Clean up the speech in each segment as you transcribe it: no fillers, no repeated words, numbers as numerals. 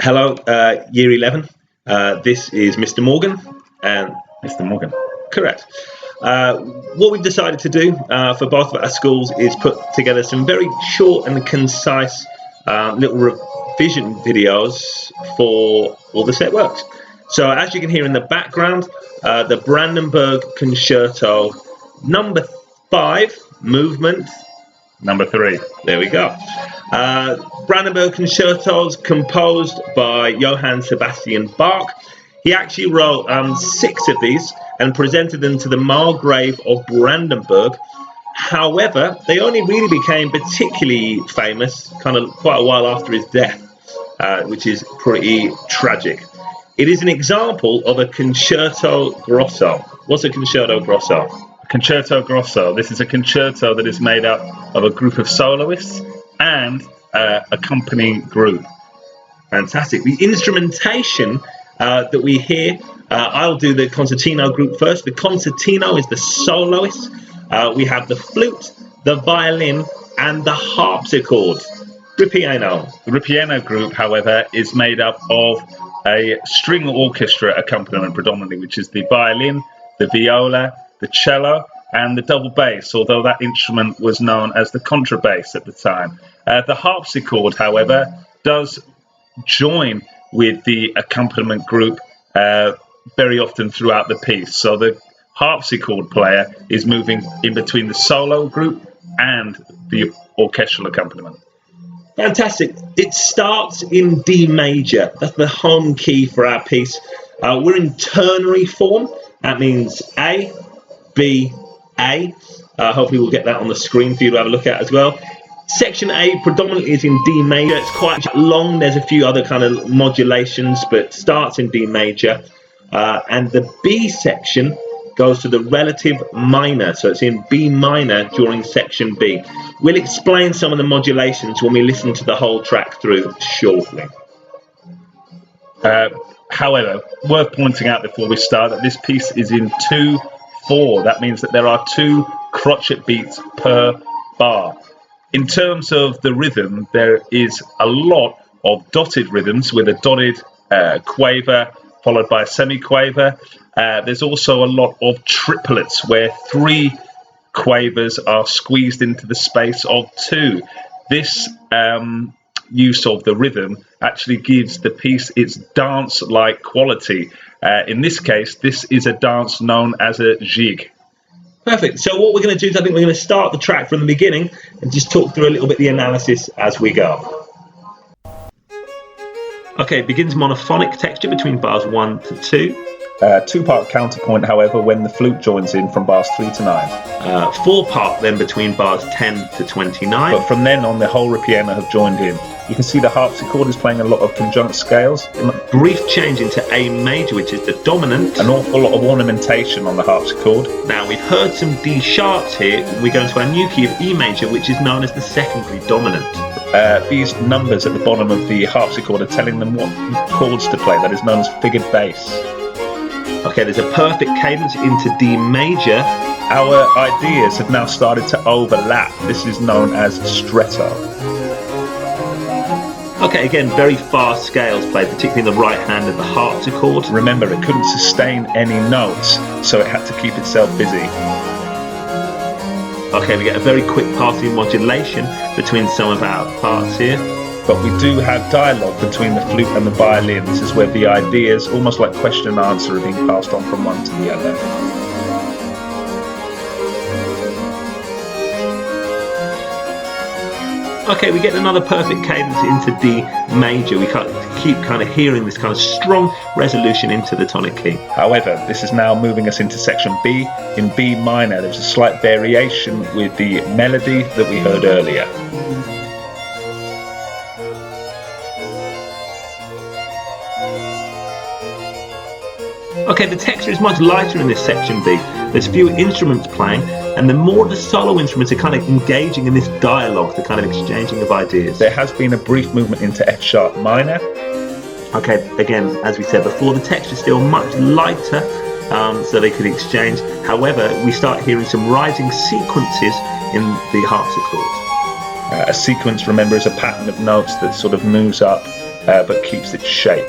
Hello, Year 11. This is Mr. Morgan. And Mr. Morgan. correct. What we've decided to do for both of our schools is put together some very short and concise little revision videos for all the set works. So as you can hear in the background, the Brandenburg Concerto No.5 movement. Number 3. There we go. Brandenburg Concertos composed by Johann Sebastian Bach. He actually wrote 6 of these and presented them to the Margrave of Brandenburg. However, they only really became particularly famous kind of quite a while after his death, which is pretty tragic. It is an example of a concerto grosso. What's a concerto grosso? Concerto Grosso. This is a concerto that is made up of a group of soloists and accompanying group. Fantastic. The instrumentation that we hear, I'll do the concertino group first. The concertino is the soloist. We have the flute, the violin, and the harpsichord. Ripieno. The Ripieno group, however, is made up of a string orchestra accompaniment predominantly, which is the violin, the viola, the cello, and the double bass, although that instrument was known as the contrabass at the time. The harpsichord, however, does join with the accompaniment group very often throughout the piece. So the harpsichord player is moving in between the solo group and the orchestral accompaniment. Fantastic. It starts in D major. That's the home key for our piece. We're in ternary form. That means A, B, A. Hopefully we'll get that on the screen for you to have a look at as well. Section A predominantly is in D major. It's quite long. There's a few other kind of modulations, but starts in D major. And the B section goes to the relative minor. So it's in B minor during section B. We'll explain some of the modulations when we listen to the whole track through shortly. However, worth pointing out before we start that this piece is in 2/4. That means that there are 2 crotchet beats per bar. In terms of the rhythm, there is a lot of dotted rhythms with a dotted quaver followed by a semi-quaver. There's also a lot of triplets where 3 quavers are squeezed into the space of 2. This use of the rhythm actually gives the piece its dance-like quality. In this case, this is a dance known as a jig. Perfect. So what we're going to do is I think we're going to start the track from the beginning and just talk through a little bit the analysis as we go. Okay, it begins monophonic texture between bars 1 to 2. 2-part counterpoint, however, when the flute joins in from bars 3 to 9. 4-part then between bars 10 to 29. But from then on, the whole Ripieno have joined in. You can see the harpsichord is playing a lot of conjunct scales. Brief change into A major, which is the dominant. An awful lot of ornamentation on the harpsichord. Now we've heard some D sharps here. We go into our new key of E major, which is known as the secondary dominant. These numbers at the bottom of the harpsichord are telling them what chords to play. That is known as figured bass. Okay, there's a perfect cadence into D major. Our ideas have now started to overlap. This is known as stretto. Okay, again, very fast scales played, particularly in the right hand of the harpsichord. Remember, it couldn't sustain any notes, so it had to keep itself busy. Okay, we get a very quick passing modulation between some of our parts here. But we do have dialogue between the flute and the violin. This is where the ideas, almost like question and answer, are being passed on from one to the other. Okay, we get another perfect cadence into D major. We keep kind of hearing this kind of strong resolution into the tonic key. However, this is now moving us into section B. In B minor, there's a slight variation with the melody that we heard earlier. Okay, the texture is much lighter in this section B. There's fewer instruments playing, and the more the solo instruments are kind of engaging in this dialogue, the kind of exchanging of ideas. There has been a brief movement into F sharp minor. Okay, again, as we said before, the texture is still much lighter, so they could exchange. However, we start hearing some rising sequences in the harpsichord. A sequence, remember, is a pattern of notes that sort of moves up but keeps its shape.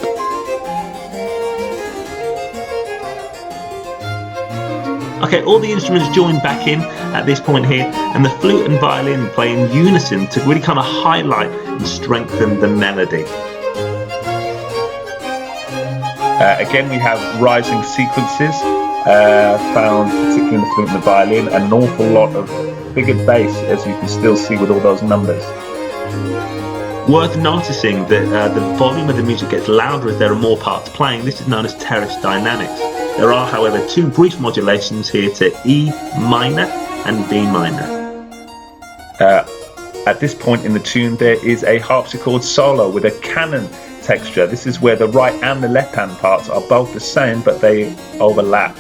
Okay, all the instruments join back in at this point here, and the flute and violin play in unison to really kind of highlight and strengthen the melody. Again, we have rising sequences found particularly in the flute and the violin, and an awful lot of figured bass, as you can still see with all those numbers. Worth noticing that the volume of the music gets louder as there are more parts playing. This is known as terrace dynamics. There are, however, two brief modulations here to E minor and B minor. At this point in the tune, there is a harpsichord solo with a canon texture. This is where the right and the left hand parts are both the same, but they overlap.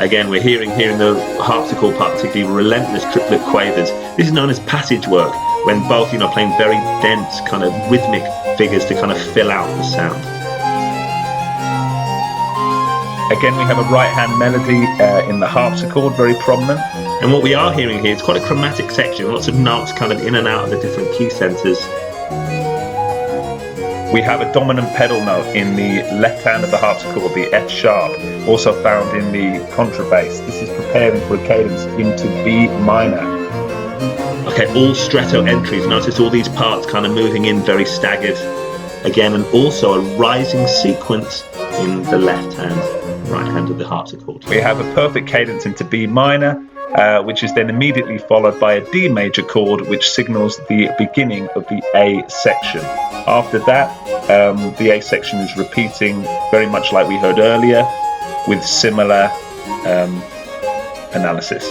Again, we're hearing here in the harpsichord part particularly relentless triplet quavers. This is known as passage work, when both, playing very dense kind of rhythmic figures to kind of fill out the sound. Again, we have a right-hand melody in the harpsichord, very prominent. And what we are hearing here is quite a chromatic section, lots of notes kind of in and out of the different key centres. We have a dominant pedal note in the left hand of the harpsichord, the F sharp, also found in the contrabass. This is preparing for a cadence into B minor. Okay, all stretto entries. Notice all these parts kind of moving in very staggered. Again, and also a rising sequence in the left hand, right hand of the harpsichord. We have a perfect cadence into B minor, which is then immediately followed by a D major chord, which signals the beginning of the A section. After that, the A section is repeating very much like we heard earlier, with similar analysis.